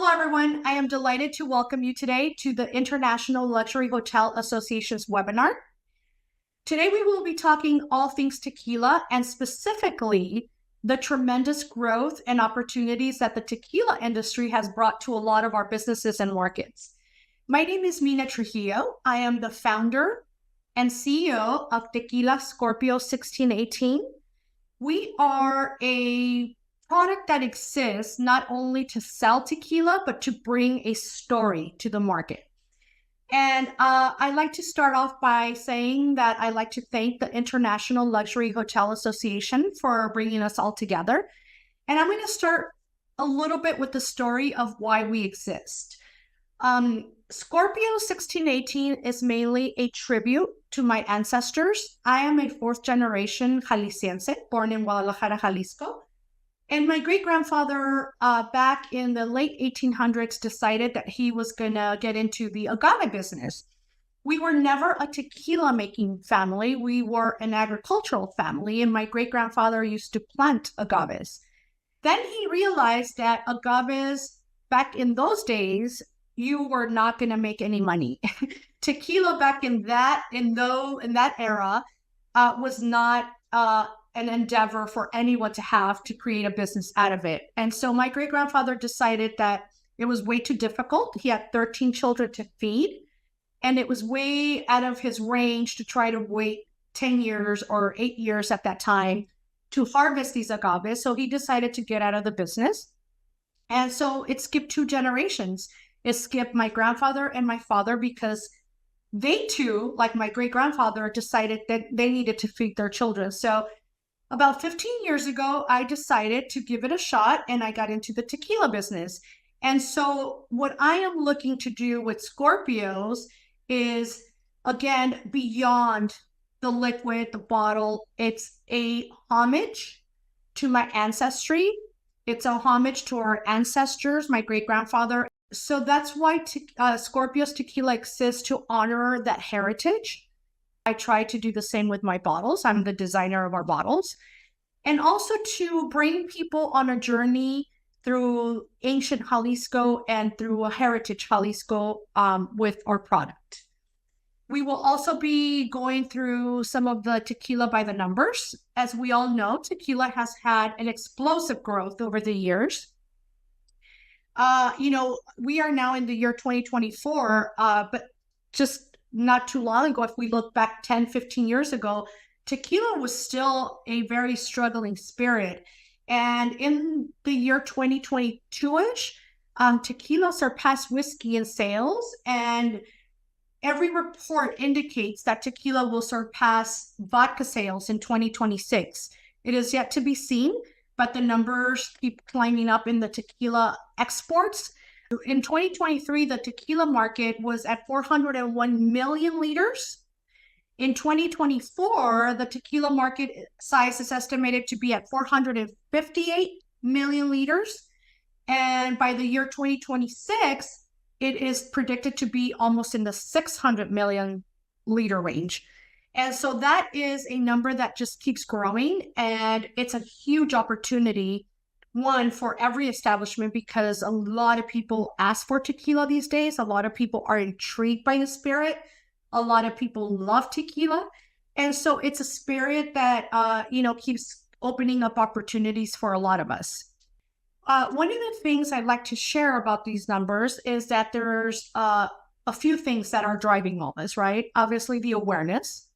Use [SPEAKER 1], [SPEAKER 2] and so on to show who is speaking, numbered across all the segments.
[SPEAKER 1] Hello, everyone. I am delighted to welcome you today to the International Luxury Hotel Association's webinar. Today, we will be talking all things tequila and specifically the tremendous growth and opportunities that the tequila industry has brought to a lot of our businesses and markets. My name is Mina Trujillo. I am the founder and CEO of Tequila Scorpio 1618. We are a product that exists not only to sell tequila, but to bring a story to the market. And I'd like to start off by saying that I'd like to thank the International Luxury Hotel Association for bringing us all together. And I'm going to start a little bit with the story of why we exist. Scorpio 1618 is mainly a tribute to my ancestors. I am a fourth generation Jalisciense, born in Guadalajara, Jalisco. And my great-grandfather, back in the late 1800s, decided that he was going to get into the agave business. We were never a tequila-making family. We were an agricultural family, and my great-grandfather used to plant agaves. Then he realized that agaves, back in those days, you were not going to make any money. Tequila back in that era was not an endeavor for anyone to have to create a business out of it. And so my great-grandfather decided that it was way too difficult. He had 13 children to feed, and it was way out of his range to try to wait 10 years or 8 years at that time to harvest these agaves. So he decided to get out of the business. And so it skipped 2 generations. It skipped my grandfather and my father because they too, like my great-grandfather, decided that they needed to feed their children. So about 15 years ago, I decided to give it a shot and I got into the tequila business. And so what I am looking to do with Scorpios is, again, beyond the liquid, the bottle, it's a homage to my ancestry. It's a homage to our ancestors, my great-grandfather. So that's why Scorpios Tequila exists, to honor that heritage. I try to do the same with my bottles. I'm the designer of our bottles. And also to bring people on a journey through ancient Jalisco and through a heritage Jalisco with our product. We will also be going through some of the tequila by the numbers. As we all know, tequila has had an explosive growth over the years. We are now in the year 2024, but just not too long ago, if we look back 10, 15 years ago, tequila was still a very struggling spirit. And in the year 2022-ish, tequila surpassed whiskey in sales. And every report indicates that tequila will surpass vodka sales in 2026. It is yet to be seen, but the numbers keep climbing up in the tequila exports. In 2023, the tequila market was at 401 million liters. In 2024, the tequila market size is estimated to be at 458 million liters. And by the year 2026, it is predicted to be almost in the 600 million liter range. And so that is a number that just keeps growing. And it's a huge opportunity, one, for every establishment, because a lot of people ask for tequila these days. A lot of people are intrigued by the spirit. A lot of people love tequila. And so it's a spirit that, keeps opening up opportunities for a lot of us. One of the things I'd like to share about these numbers is that there's a few things that are driving all this, right? Obviously, the awareness.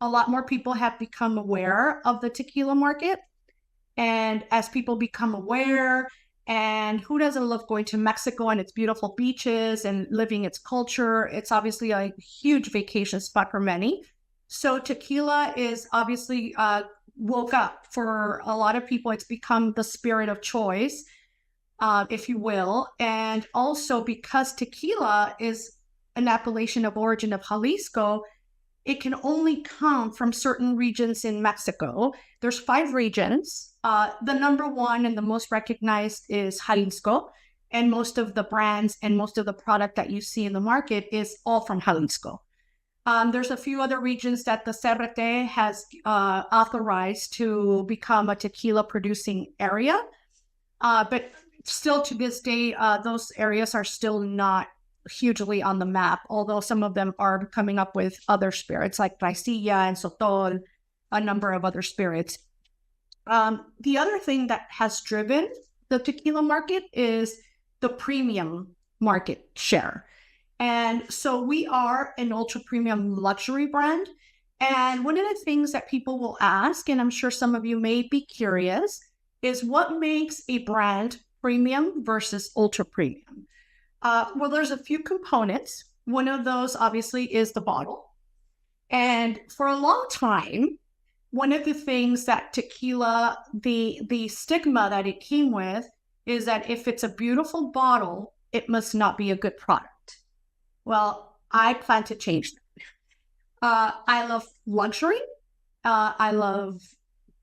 [SPEAKER 1] A lot more people have become aware of the tequila market. And as people become aware, and who doesn't love going to Mexico and its beautiful beaches and living its culture? It's obviously a huge vacation spot for many. So tequila is obviously woke up for a lot of people. It's become the spirit of choice, if you will. And also because tequila is an appellation of origin of Jalisco, it can only come from certain regions in Mexico. There's 5 regions. The number one and the most recognized is Jalisco. And most of the brands and most of the product that you see in the market is all from Jalisco. There's a few other regions that the CRT has authorized to become a tequila producing area. But still to this day, those areas are still not hugely on the map, although some of them are coming up with other spirits like Raicilla and Sotol, a number of other spirits. The other thing that has driven the tequila market is the premium market share. And so we are an ultra premium luxury brand. And one of the things that people will ask, and I'm sure some of you may be curious, is what makes a brand premium versus ultra premium? Well, there's a few components. One of those obviously is the bottle. And for a long time, one of the things that tequila, the stigma that it came with is that if it's a beautiful bottle, it must not be a good product. Well, I plan to change that. I love luxury. I love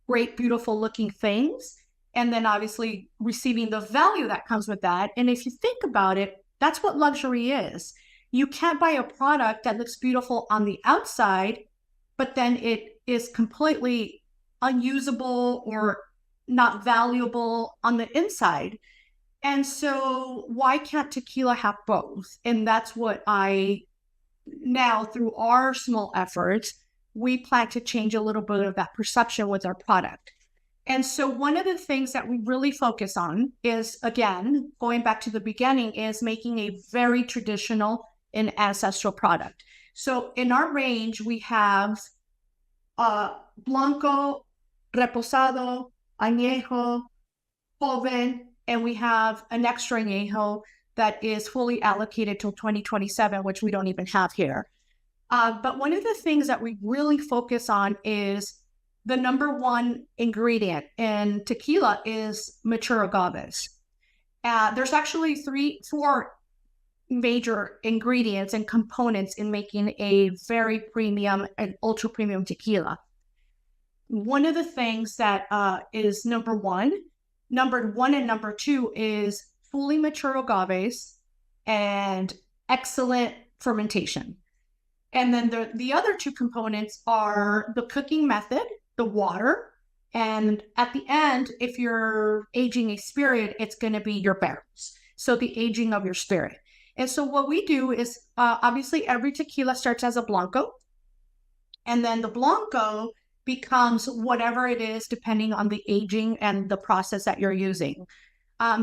[SPEAKER 1] great, beautiful looking things. And then obviously receiving the value that comes with that. And if you think about it, that's what luxury is. You can't buy a product that looks beautiful on the outside, but then it is completely unusable or not valuable on the inside. And so why can't tequila have both? And that's what now through our small efforts, we plan to change a little bit of that perception with our product. And so one of the things that we really focus on is, again, going back to the beginning, is making a very traditional and ancestral product. So in our range, we have Blanco, Reposado, Añejo, Joven, and we have an extra añejo that is fully allocated till 2027, which we don't even have here. But one of the things that we really focus on is the number one ingredient in tequila is mature agaves. There's actually 4 major ingredients and components in making a very premium and ultra premium tequila. One of the things that is number one and number 2 is fully mature agaves and excellent fermentation. And then the other 2 components are the cooking method, the water, and at the end, if you're aging a spirit, it's going to be your barrels. So the aging of your spirit. And so what we do is obviously every tequila starts as a Blanco, and then the Blanco becomes whatever it is depending on the aging and the process that you're using.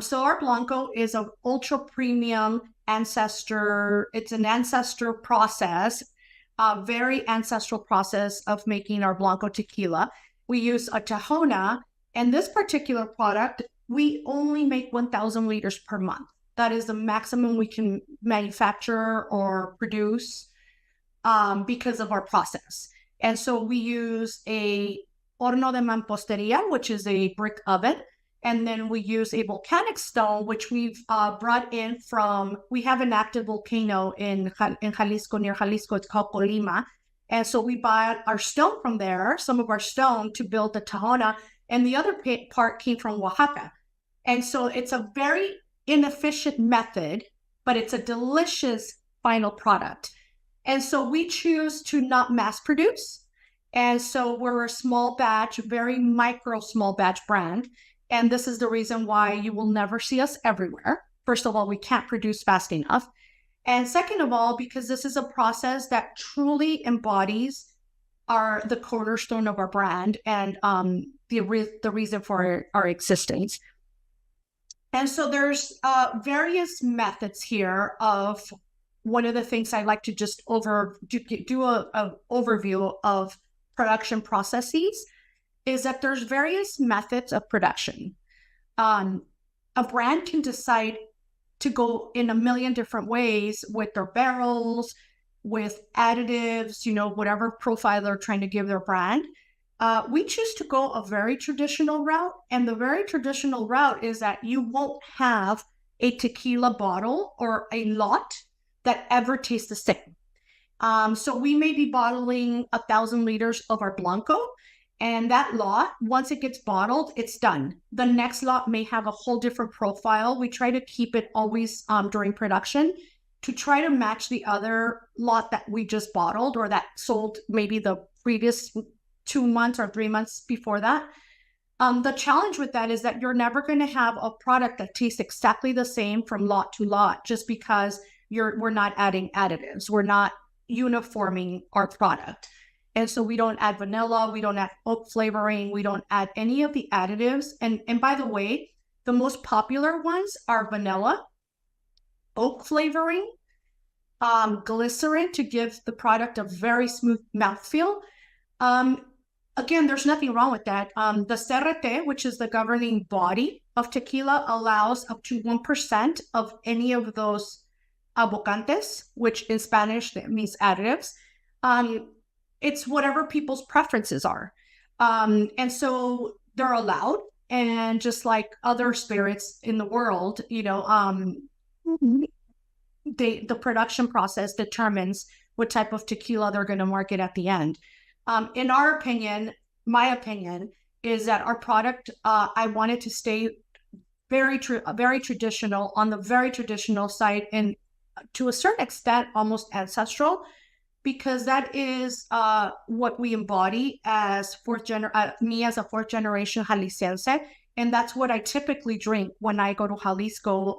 [SPEAKER 1] So our Blanco is an ultra premium ancestor. It's an ancestral process, a very ancestral process of making our Blanco tequila. We use a Tahona, and this particular product, we only make 1,000 liters per month. That is the maximum we can manufacture or produce because of our process. And so we use a horno de mampostería, which is a brick oven. And then we use a volcanic stone, which we've brought in from, we have an active volcano in Jalisco, near Jalisco. It's called Colima. And so we bought our stone from there, some of our stone, to build the Tahona. And the other part came from Oaxaca. And so it's a very inefficient method, but it's a delicious final product. And so we choose to not mass produce. And so we're a small batch, very micro small batch brand. And this is the reason why you will never see us everywhere. First of all, we can't produce fast enough. And second of all, because this is a process that truly embodies the cornerstone of our brand and the reason for our existence. And so there's various methods here of one of the things I like to just do an overview of production processes is that there's various methods of production. A brand can decide to go in a million different ways with their barrels, with additives, whatever profile they're trying to give their brand. We choose to go a very traditional route. And the very traditional route is that you won't have a tequila bottle or a lot that ever tastes the same. So we may be bottling 1,000 liters of our Blanco, and that lot, once it gets bottled, it's done. The next lot may have a whole different profile. We try to keep it always during production to try to match the other lot that we just bottled or that sold maybe the previous 2 months or 3 months before that. The challenge with that is that you're never going to have a product that tastes exactly the same from lot to lot, just because we're not adding additives. We're not uniforming our product. And so we don't add vanilla, we don't add oak flavoring, we don't add any of the additives. And by the way, the most popular ones are vanilla, oak flavoring, glycerin to give the product a very smooth mouthfeel. Um, Again, there's nothing wrong with that. The CRT, which is the governing body of tequila, allows up to 1% of any of those abocantes, which in Spanish that means additives. It's whatever people's preferences are. And so they're allowed. And just like other spirits in the world, the production process determines what type of tequila they're going to market at the end. In our opinion, my opinion is that our product, I want it to stay very traditional, on the very traditional side, and to a certain extent, almost ancestral, because that is what we embody as me as a fourth generation Jalisciense. And that's what I typically drink when I go to Jalisco.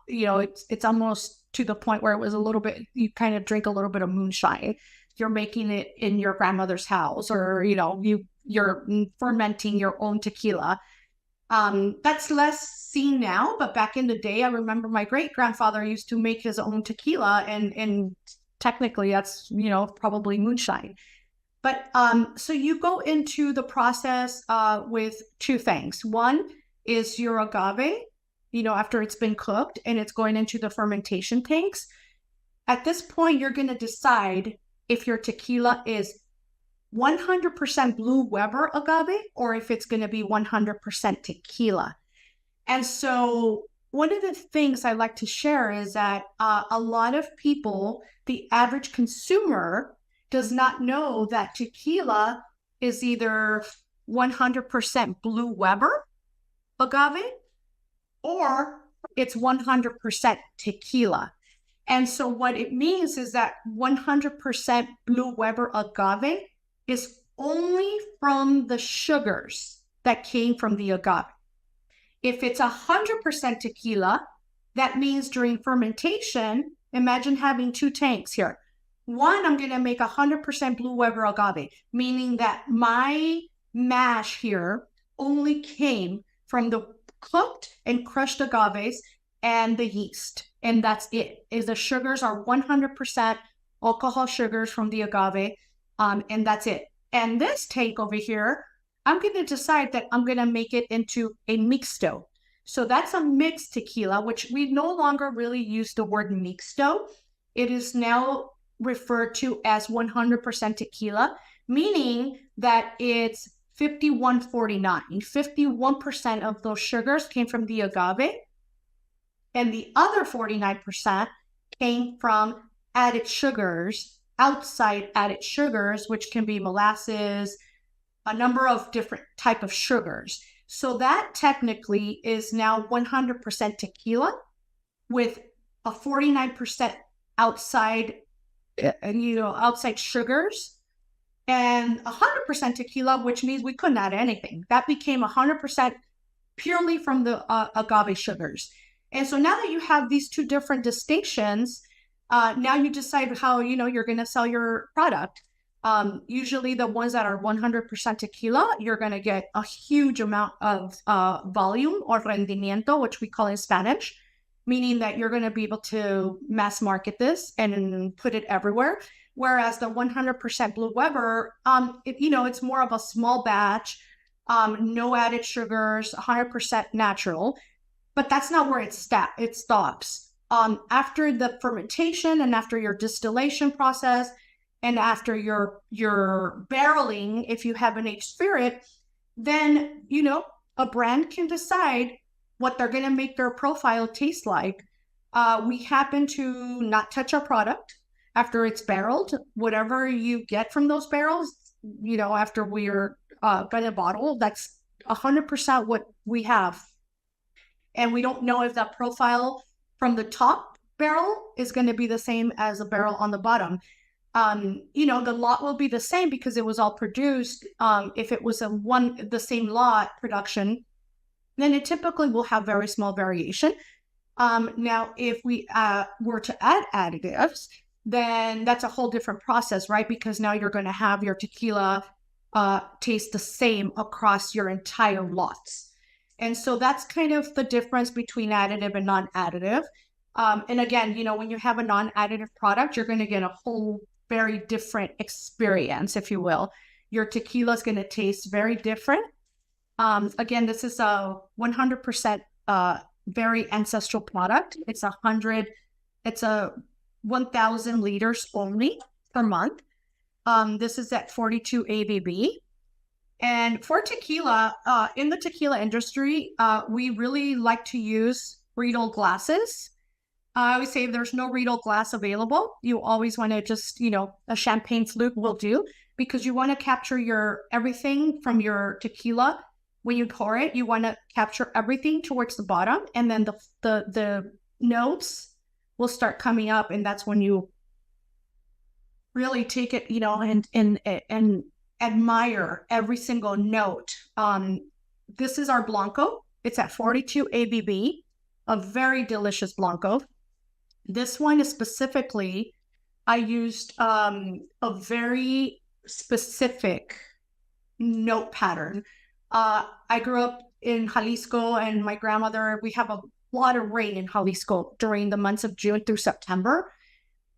[SPEAKER 1] It's almost to the point where it was a little bit, you kind of drink a little bit of moonshine. You're making it in your grandmother's house, or, you're fermenting your own tequila. That's less seen now, but back in the day, I remember my great grandfather used to make his own tequila, and technically that's, probably moonshine. But so you go into the process with two things. One is your agave, after it's been cooked and it's going into the fermentation tanks. At this point, you're going to decide if your tequila is 100% Blue Weber agave or if it's going to be 100% tequila. And so one of the things I like to share is that a lot of people, the average consumer, does not know that tequila is either 100% Blue Weber agave or it's 100% tequila. And so what it means is that 100% Blue Weber agave is only from the sugars that came from the agave. If it's 100% tequila, that means during fermentation, imagine having two tanks here. One, I'm going to make 100% Blue Weber agave, meaning that my mash here only came from the cooked and crushed agaves and the yeast. And that's it. Is the sugars are 100% alcohol sugars from the agave, and that's it. And this tank over here, I'm going to decide that I'm going to make it into a mixto. So that's a mixed tequila, which we no longer really use the word mixto. It is now referred to as 100% tequila, meaning that it's 51-49. 51% of those sugars came from the agave, and the other 49% came from added sugars, outside added sugars, which can be molasses, a number of different type of sugars. So that technically is now 100% tequila with a 49% outside, outside sugars, and 100% tequila, which means we couldn't add anything. That became 100% purely from the agave sugars. And so now that you have these two different distinctions, now you decide how, you're going to sell your product. Usually the ones that are 100% tequila, you're going to get a huge amount of volume or rendimiento, which we call in Spanish, meaning that you're going to be able to mass market this and put it everywhere. Whereas the 100% Blue Weber, it's more of a small batch, no added sugars, 100% natural. But that's not where it stops. After the fermentation and after your distillation process and after your barreling, if you have an aged spirit, then, a brand can decide what they're going to make their profile taste like. We happen to not touch our product after it's barreled. Whatever you get from those barrels, after we're going to bottle, that's 100% what we have. And we don't know if that profile from the top barrel is going to be the same as the barrel on the bottom. The lot will be the same because it was all produced. If it was the same lot production, then it typically will have very small variation. Now, if we were to add additives, then that's a whole different process, right? Because now you're going to have your tequila taste the same across your entire lots. And so that's kind of the difference between additive and non-additive. And again, when you have a non-additive product, you're going to get a whole very different experience, if you will. Your tequila is going to taste very different. Again, this is a 100% very ancestral product. It's 1,000 liters only per month. This is at 42 ABV. And for tequila, in the tequila industry, we really like to use Riedel glasses. I always say if there's no Riedel glass available, you always want to just, a champagne flute will do, because you want to capture everything from your tequila. When you pour it, you want to capture everything towards the bottom, and then the notes will start coming up, and that's when you really take it, and admire every single note. This is our Blanco. It's at 42 ABV, a very delicious Blanco. This one is specifically, I used a very specific note pattern. I grew up in Jalisco, and my grandmother, we have a lot of rain in Jalisco during the months of June through September,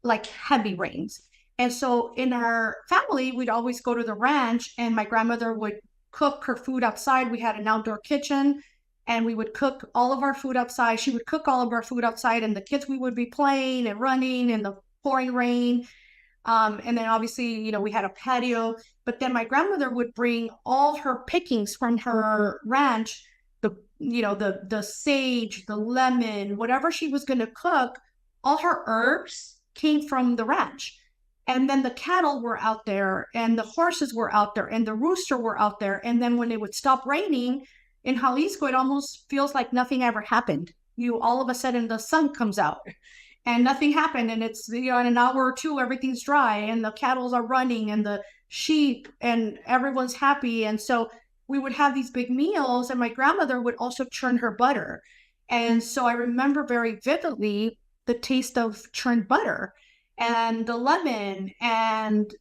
[SPEAKER 1] like heavy rains. And so in our family, we'd always go to the ranch, and my grandmother would cook her food outside. We had an outdoor kitchen, and we would cook all of our food outside. She would cook all of our food outside, and the kids, we would be playing and running in the pouring rain. And then obviously, we had a patio, but then my grandmother would bring all her pickings from her ranch, the sage, the lemon, whatever she was going to cook, all her herbs came from the ranch. And then the cattle were out there, and the horses were out there, and the rooster were out there. And then when it would stop raining in Jalisco, it almost feels like nothing ever happened. All of a sudden the sun comes out and nothing happened. And it's, in an hour or two, everything's dry, and the cattle are running, and the sheep, and everyone's happy. And so we would have these big meals, and my grandmother would also churn her butter. And so I remember very vividly the taste of churned butter and the lemon, and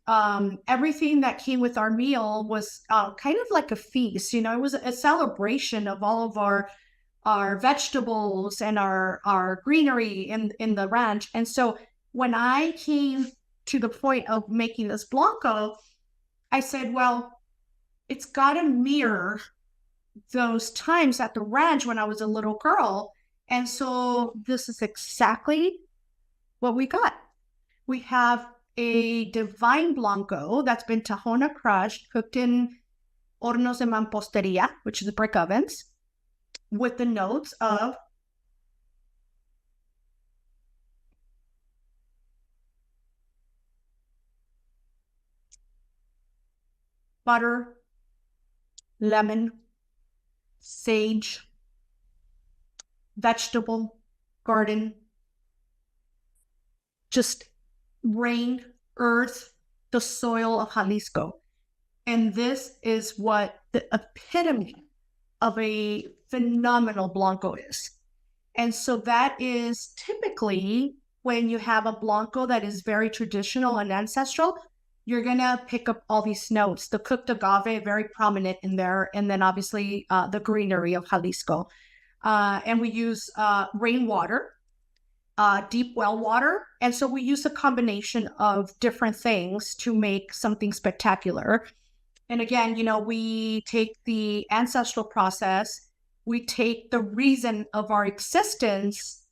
[SPEAKER 1] everything that came with our meal was kind of like a feast. It was a celebration of all of our vegetables and our greenery in the ranch. And so when I came to the point of making this Blanco, I said, well, it's got to mirror those times at the ranch when I was a little girl. And so this is exactly what we got. We have a divine Blanco that's been Tahona crushed, cooked in hornos de mamposteria, which is brick ovens, with the notes of butter, lemon, sage, vegetable, garden, just rain, earth, the soil of Jalisco. And this is what the epitome of a phenomenal Blanco is. And so that is typically when you have a Blanco that is very traditional and ancestral, you're going to pick up all these notes. The cooked agave, very prominent in there. And then obviously the greenery of Jalisco. And we use rainwater, deep well water. And so we use a combination of different things to make something spectacular. And again, we take the ancestral process, we take the reason of our existence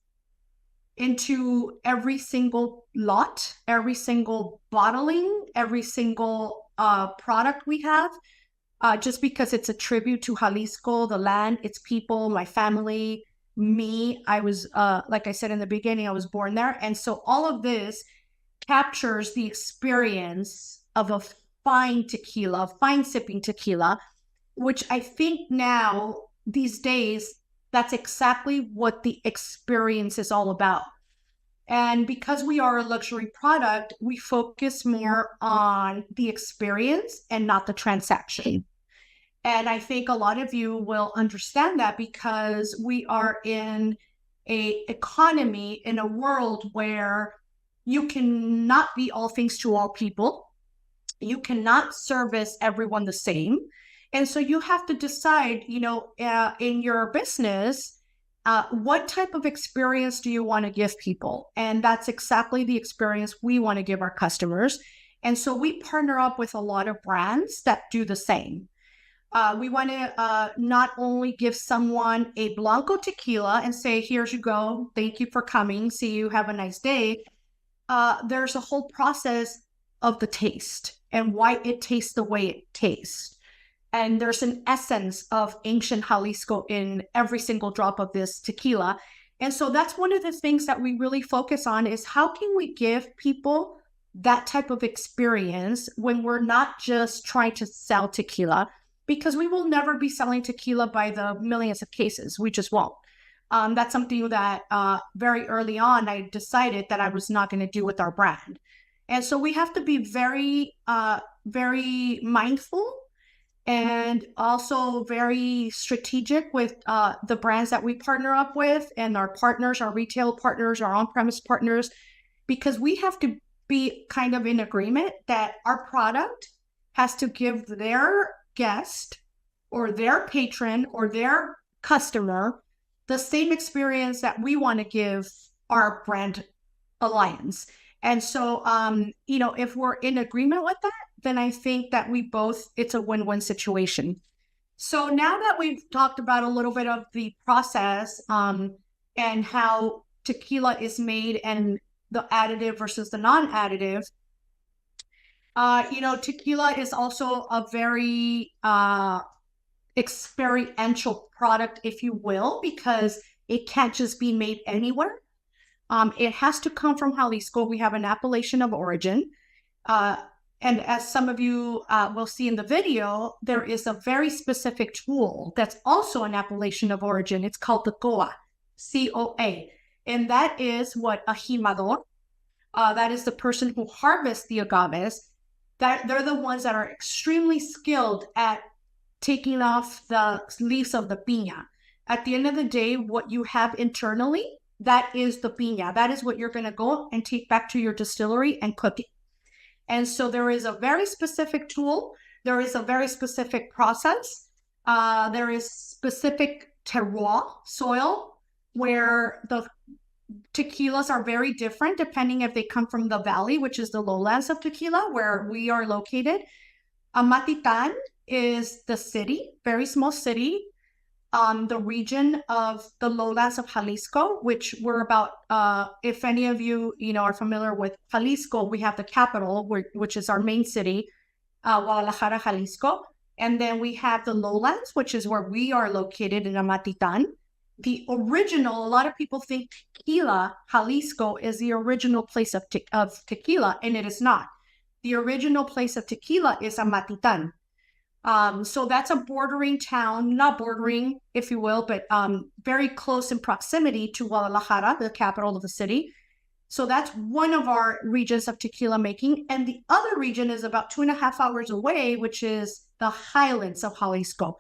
[SPEAKER 1] into every single lot, every single bottling, every single product we have, just because it's a tribute to Jalisco, the land, its people, my family, me. I was, like I said in the beginning, I was born there. And so all of this captures the experience of a fine tequila, fine sipping tequila, which I think now, these days, that's exactly what the experience is all about. And because we are a luxury product, we focus more on the experience and not the transaction. And I think a lot of you will understand that because we are in a economy, in a world where you cannot be all things to all people. You cannot service everyone the same. And so you have to decide, in your business, what type of experience do you want to give people? And that's exactly the experience we want to give our customers. And so we partner up with a lot of brands that do the same. We want to not only give someone a Blanco tequila and say, here you go, thank you for coming, see you, have a nice day. There's a whole process of the taste and why it tastes the way it tastes. And there's an essence of ancient Jalisco in every single drop of this tequila. And so that's one of the things that we really focus on is how can we give people that type of experience when we're not just trying to sell tequila, because we will never be selling tequila by the millions of cases. We just won't. That's something that very early on, I decided that I was not going to do with our brand. And so we have to be very, very mindful and also very strategic with the brands that we partner up with and our partners, our retail partners, our on-premise partners, because we have to be kind of in agreement that our product has to give their guest or their patron or their customer the same experience that we want to give our brand alliance. And so, if we're in agreement with that, then I think that it's a win-win situation. So now that we've talked about a little bit of the process and how tequila is made and the additive versus the non-additive, tequila is also a very experiential product, if you will, because it can't just be made anywhere. It has to come from Jalisco. We have an appellation of origin. And as some of you will see in the video, there is a very specific tool that's also an appellation of origin. It's called the COA, C-O-A. And that is what a jimador, that is the person who harvests the agaves, that they're the ones that are extremely skilled at taking off the leaves of the piña. At the end of the day, what you have internally, that is the piña. That is what you're going to go and take back to your distillery and cook it. And so there is a very specific tool. There is a very specific process. There is specific terroir, soil, where the tequilas are very different depending if they come from the valley, which is the lowlands of tequila, where we are located. Amatitan is the city, very small city, the region of the lowlands of Jalisco, which we're about, if any of you, are familiar with Jalisco, we have the capital, which is our main city, Guadalajara, Jalisco. And then we have the lowlands, which is where we are located in Amatitan. The original, a lot of people think Tequila, Jalisco, is the original place of tequila, and it is not. The original place of tequila is Amatitan. So that's a bordering town, not bordering, if you will, but very close in proximity to Guadalajara, the capital of the city. So that's one of our regions of tequila making. And the other region is about 2.5 hours away, which is the highlands of Jalisco.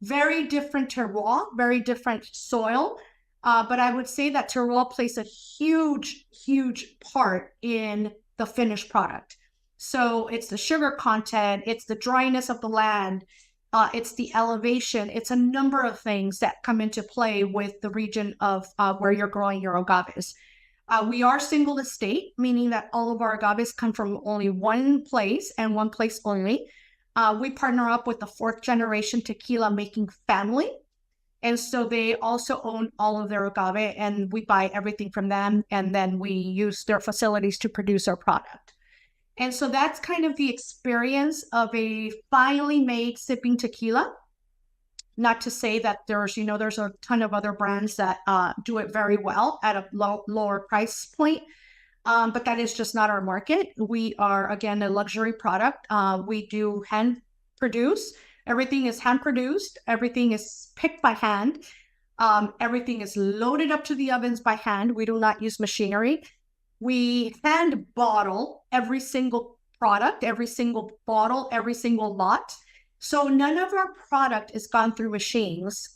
[SPEAKER 1] Very different terroir, very different soil. But I would say that terroir plays a huge, huge part in the finished product. So it's the sugar content, it's the dryness of the land, it's the elevation, it's a number of things that come into play with the region of where you're growing your agaves. We are single estate, meaning that all of our agaves come from only one place and one place only. We partner up with the 4th generation tequila making family. And so they also own all of their agave, and we buy everything from them, and then we use their facilities to produce our product. And so that's kind of the experience of a finely made sipping tequila. Not to say that there's a ton of other brands that do it very well at a lower price point, but that is just not our market. We are, again, a luxury product. We do hand produce. Everything is hand produced. Everything is picked by hand. Everything is loaded up to the ovens by hand. We do not use machinery. We hand bottle every single product, every single bottle, every single lot. So none of our product is gone through machines.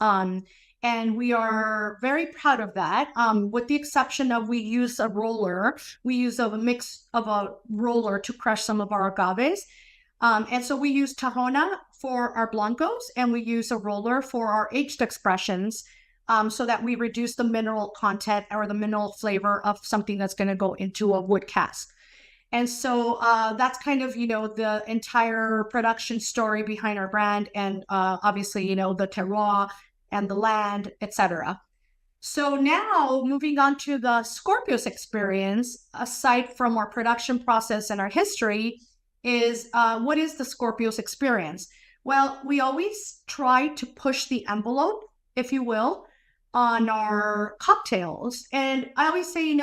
[SPEAKER 1] And we are very proud of that. With the exception of we use a roller, we use a mix of a roller to crush some of our agaves. And so we use Tahona for our blancos, and we use a roller for our aged expressions, so that we reduce the mineral content or the mineral flavor of something that's going to go into a wood cask. And so that's kind of, the entire production story behind our brand, and obviously, the terroir and the land, etc. So now moving on to the Scorpios experience, aside from our production process and our history, is what is the Scorpios experience? Well, we always try to push the envelope, if you will, on our cocktails. And I always say,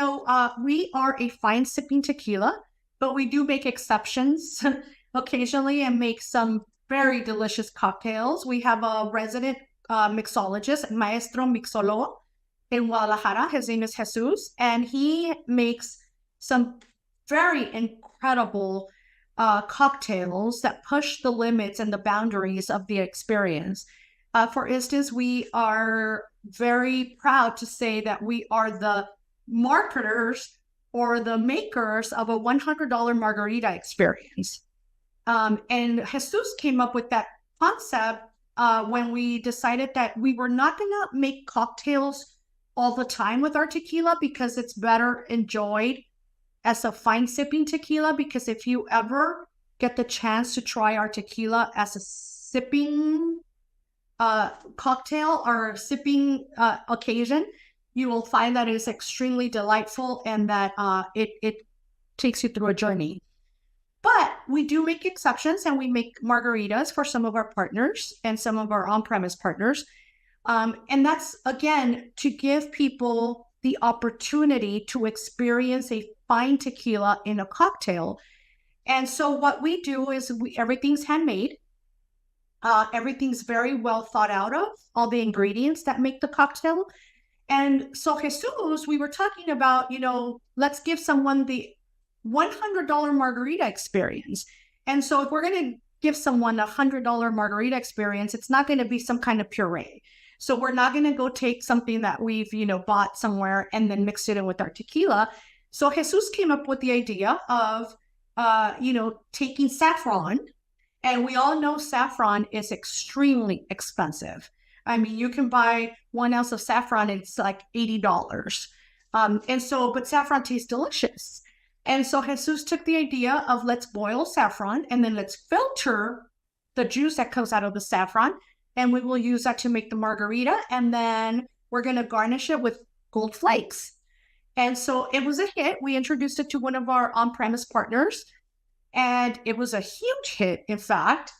[SPEAKER 1] we are a fine sipping tequila, but we do make exceptions occasionally and make some very delicious cocktails. We have a resident mixologist, Maestro Mixólogo in Guadalajara. His name is Jesus, and he makes some very incredible cocktails that push the limits and the boundaries of the experience. For instance, we are very proud to say that we are the marketers or the makers of a $100 margarita experience. And Jesus came up with that concept when we decided that we were not going to make cocktails all the time with our tequila, because it's better enjoyed as a fine sipping tequila. Because if you ever get the chance to try our tequila as a sipping cocktail or sipping occasion, you will find that it is extremely delightful, and that it takes you through a journey. But we do make exceptions, and we make margaritas for some of our partners and some of our on-premise partners. And that's, again, to give people the opportunity to experience a fine tequila in a cocktail. And so what we do is everything's handmade. Everything's very well thought out of, all the ingredients that make the cocktail. And so Jesus, we were talking about, let's give someone the $100 margarita experience. And so if we're going to give someone a $100 margarita experience, it's not going to be some kind of puree. So we're not going to go take something that we've, bought somewhere and then mix it in with our tequila. So Jesus came up with the idea of, taking saffron. And we all know saffron is extremely expensive. I mean, you can buy 1 ounce of saffron, and it's like $80. But saffron tastes delicious. And so Jesus took the idea of, let's boil saffron, and then let's filter the juice that comes out of the saffron, and we will use that to make the margarita. And then we're going to garnish it with gold flakes. And so it was a hit. We introduced it to one of our on-premise partners, and it was a huge hit, in fact,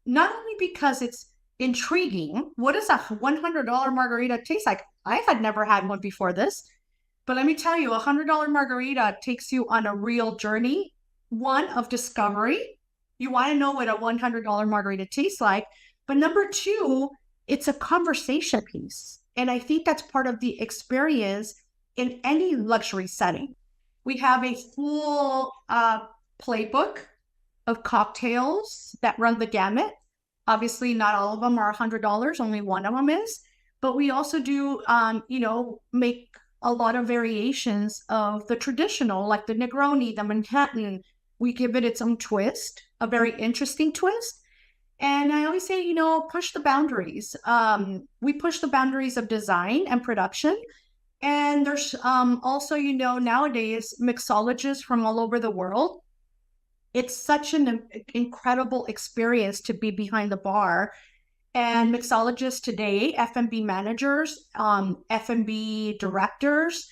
[SPEAKER 1] not only because it's intriguing. What does a $100 margarita taste like? I had never had one before this. But let me tell you, a $100 margarita takes you on a real journey, one of discovery. You want to know what a $100 margarita tastes like. But number two, it's a conversation piece. And I think that's part of the experience in any luxury setting. We have a full playbook of cocktails that run the gamut. Obviously, not all of them are $100. Only one of them is. But we also do, make a lot of variations of the traditional, like the Negroni, the Manhattan. We give it its own twist, a very interesting twist. And I always say, push the boundaries. We push the boundaries of design and production. And there's also, nowadays, mixologists from all over the world. It's such an incredible experience to be behind the bar. And mixologists today, F&B managers, F&B directors,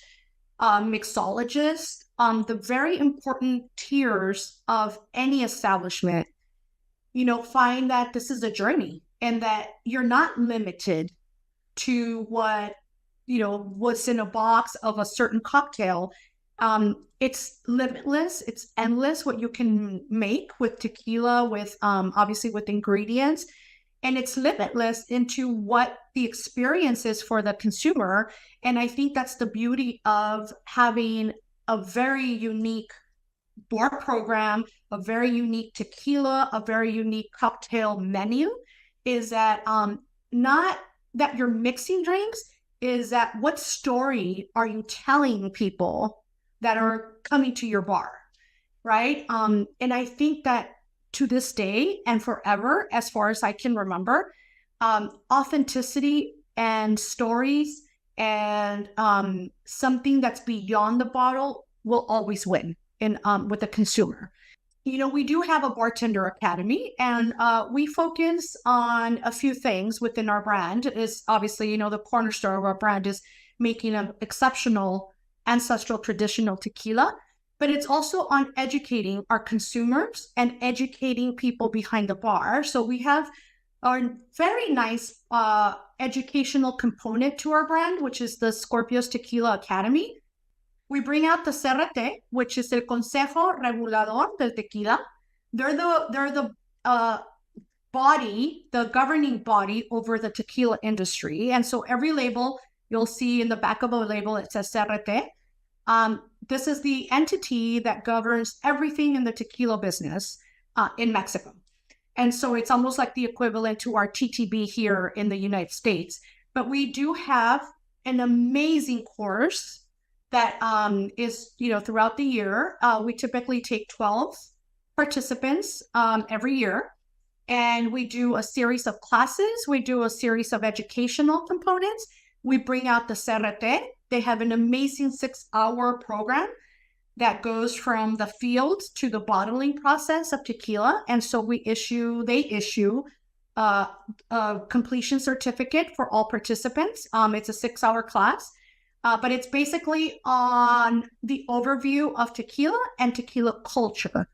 [SPEAKER 1] mixologists, the very important tiers of any establishment, find that this is a journey, and that you're not limited to what's in a box of a certain cocktail. It's limitless. It's endless what you can make with tequila, with obviously with ingredients. And it's limitless into what the experience is for the consumer. And I think that's the beauty of having a very unique bar program, a very unique tequila, a very unique cocktail menu is that not that you're mixing drinks, is that what story are you telling people that are coming to your bar, right? And I think that to this day and forever, as far as I can remember, authenticity and stories and something that's beyond the bottle will always win in with the consumer. You know, we do have a bartender academy, and we focus on a few things within our brand. Is obviously, you know, the cornerstone of our brand is making an exceptional ancestral traditional tequila, but it's also on educating our consumers and educating people behind the bar. So we have a very nice educational component to our brand, which is the Scorpios Tequila Academy. We bring out the CRT, which is el Consejo Regulador del Tequila. They're the body, the governing body over the tequila industry. And so every label you'll see in the back of a label, it says CRT. This is the entity that governs everything in the tequila business in Mexico. And so it's almost like the equivalent to our TTB here in the United States. But we do have an amazing course that is, you know, throughout the year. We typically take 12 participants every year. And we do a series of classes. We do a series of educational components. We bring out the CRT. They have an amazing 6-hour program that goes from the field to the bottling process of tequila. And so they issue a completion certificate for all participants. It's a 6-hour class, but it's basically on the overview of tequila and tequila culture.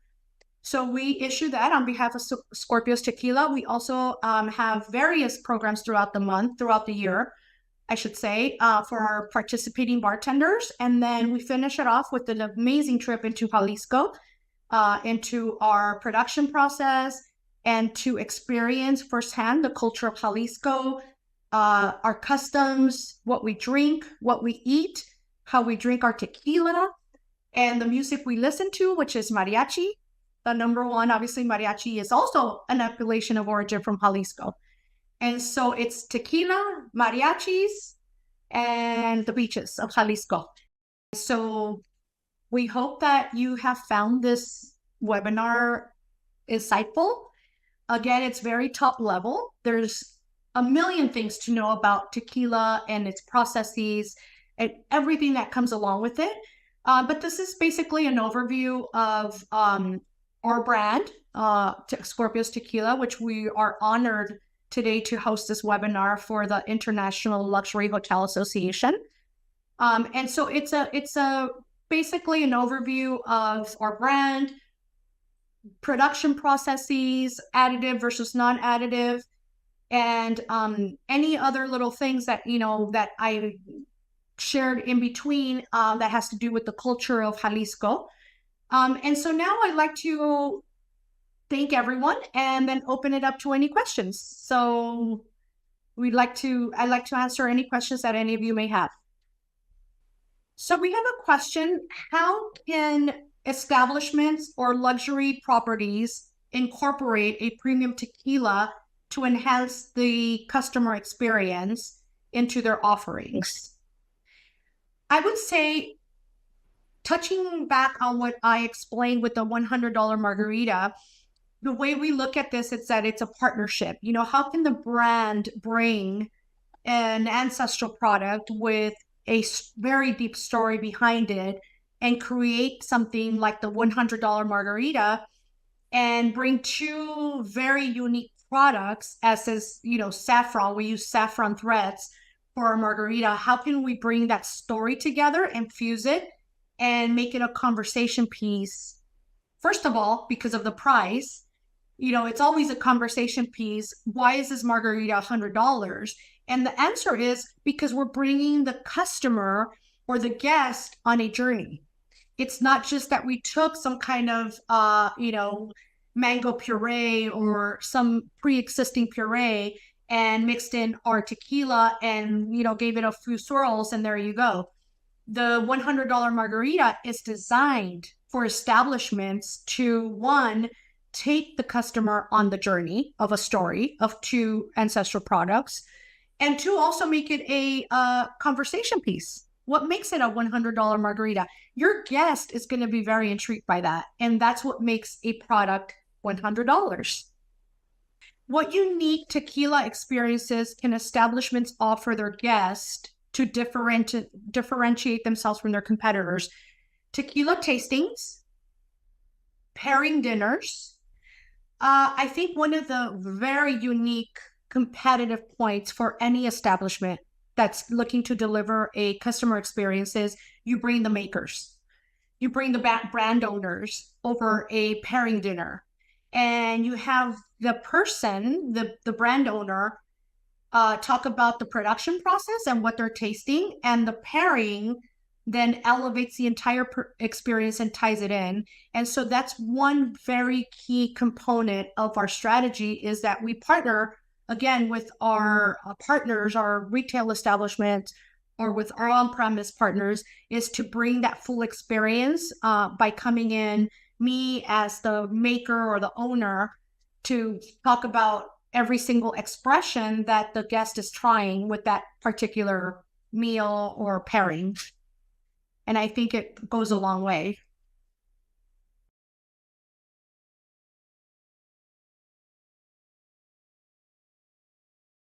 [SPEAKER 1] So we issue that on behalf of Scorpios Tequila. We also have various programs throughout the year, I should say, for our participating bartenders. And then we finish it off with an amazing trip into Jalisco, into our production process, and to experience firsthand the culture of Jalisco, our customs, what we drink, what we eat, how we drink our tequila, and the music we listen to, which is mariachi. The number one, obviously, mariachi is also an appellation of origin from Jalisco. And so it's tequila, mariachis, and the beaches of Jalisco. So we hope that you have found this webinar insightful. Again, it's very top level. There's a million things to know about tequila and its processes and everything that comes along with it. But this is basically an overview of our brand, Scorpios Tequila, which we are honored today to host this webinar for the International Luxury Hotel Association. And so it's basically an overview of our brand, production processes, additive versus non-additive, and any other little things that, you know, that I shared in between that has to do with the culture of Jalisco. And so now I'd like to thank everyone and then open it up to any questions. So I'd like to answer any questions that any of you may have. So we have a question: how can establishments or luxury properties incorporate a premium tequila to enhance the customer experience into their offerings? I would say, touching back on what I explained with the $100 margarita, the way we look at this is that it's a partnership. You know, how can the brand bring an ancestral product with a very deep story behind it and create something like the $100 margarita and bring two very unique products, as is, you know, saffron. We use saffron threads for our margarita. How can we bring that story together and fuse it and make it a conversation piece? First of all, because of the price, you know, it's always a conversation piece. Why is this margarita $100? And the answer is because we're bringing the customer or the guest on a journey. It's not just that we took some kind of, you know, mango puree or some pre-existing puree and mixed in our tequila and, you know, gave it a few swirls and there you go. The $100 margarita is designed for establishments to, one, take the customer on the journey of a story of two ancestral products, and two, also make it a conversation piece. What makes it a $100 margarita? Your guest is going to be very intrigued by that. And that's what makes a product $100. What unique tequila experiences can establishments offer their guests to differentiate themselves from their competitors? Tequila tastings, pairing dinners. I think one of the very unique competitive points for any establishment that's looking to deliver a customer experience is you bring the makers, you bring the brand owners over a pairing dinner, and you have the person, the brand owner, talk about the production process and what they're tasting, and the pairing then elevates the entire experience and ties it in. And so that's one very key component of our strategy, is that we partner, again, with our partners, our retail establishments, or with our on-premise partners, is to bring that full experience by coming in, me as the maker or the owner, to talk about every single expression that the guest is trying with that particular meal or pairing. And I think it goes a long way.